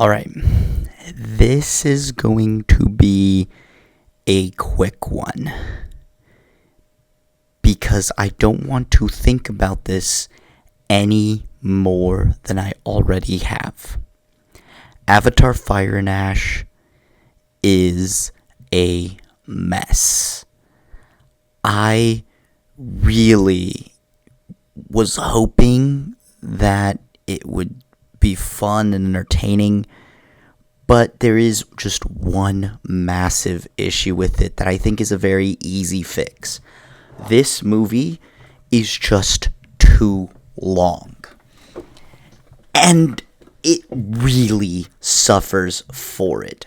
All right. This is going to be a quick one because I don't want to think about this any more than I already have. Avatar Fire and Ash is a mess. I really was hoping that it would be fun and entertaining, but there is just one massive issue with it that I think is a very easy fix. This movie is just too long. And it really suffers for it.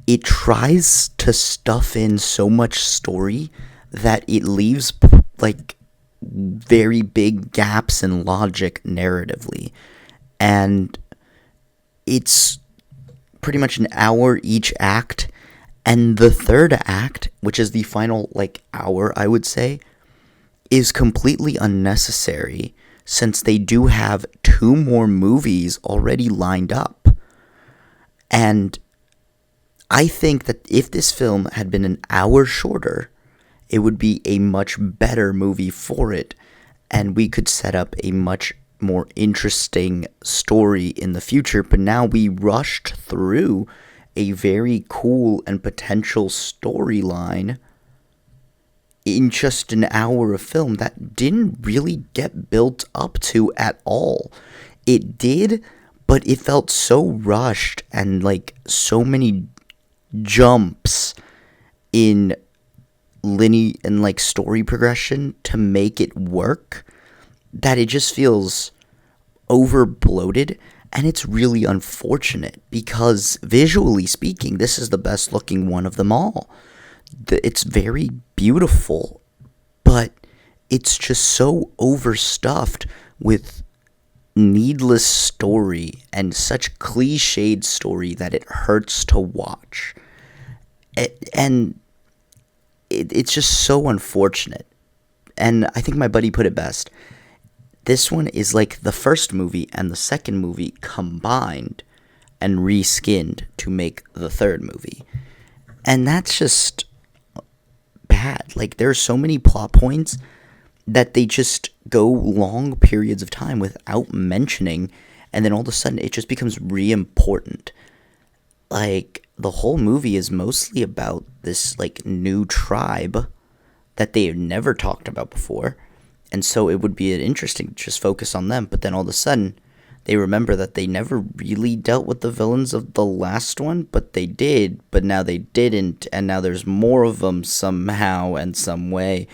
It tries to stuff in so much story that it leaves very big gaps in logic narratively. And it's pretty much an hour each act. And the third act, which is the final hour, I would say, is completely unnecessary since they do have 2 more movies already lined up. And I think that if this film had been an hour shorter, it would be a much better movie for it, and we could set up a much more interesting story in the future. But now we rushed through a very cool and potential storyline in just an hour of film that didn't really get built up to at all. It did, but it felt so rushed and so many jumps in story progression to make it work that it just feels over bloated. And it's really unfortunate because visually speaking, this is the best looking one of them all. It's very beautiful, but it's just so overstuffed with needless story and such cliched story that it hurts to watch. It's just so unfortunate. And I think my buddy put it best. This one is like the first movie and the second movie combined and reskinned to make the third movie. And that's just bad. There are so many plot points that they just go long periods of time without mentioning, and then all of a sudden it just becomes re-important. The whole movie is mostly about this new tribe that they have never talked about before, and so it would be interesting to just focus on them. But then all of a sudden they remember that they never really dealt with the villains of the last one, but they did, but now they didn't, and now there's more of them somehow and some way,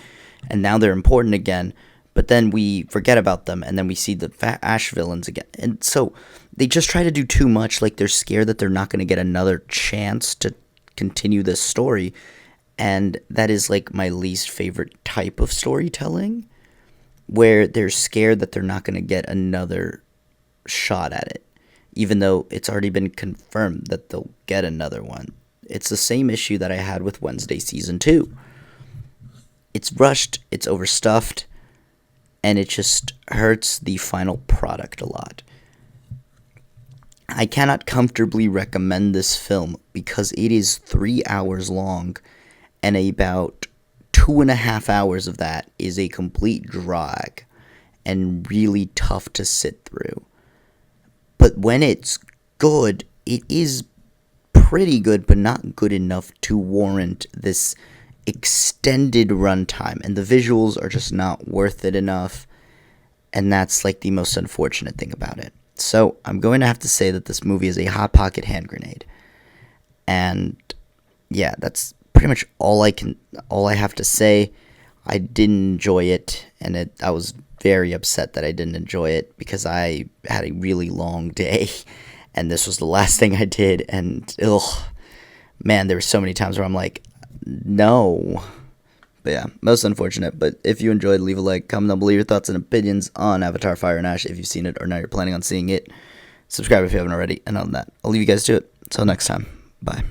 and now they're important again, but then we forget about them, and then we see the Ash villains again. And so they just try to do too much, they're scared that they're not going to get another chance to continue this story, and that is my least favorite type of storytelling, where they're scared that they're not going to get another shot at it, even though it's already been confirmed that they'll get another one. It's the same issue that I had with Wednesday Season 2. It's rushed, it's overstuffed, and it just hurts the final product a lot. I cannot comfortably recommend this film because it is 3 hours long, and about 2.5 hours of that is a complete drag and really tough to sit through. But when it's good, it is pretty good, but not good enough to warrant this extended runtime. And the visuals are just not worth it enough. And that's the most unfortunate thing about it. So I'm going to have to say that this movie is a Hot Pocket hand grenade. And yeah, that's pretty much all I have to say. I didn't enjoy it, and I was very upset that I didn't enjoy it because I had a really long day, and this was the last thing I did, and man, there were so many times where I'm like, no. But yeah, most unfortunate. But if you enjoyed, leave a like, comment down below your thoughts and opinions on Avatar Fire and Ash if you've seen it or now you're planning on seeing it. Subscribe if you haven't already, and on that, I'll leave you guys to it. Until next time, bye.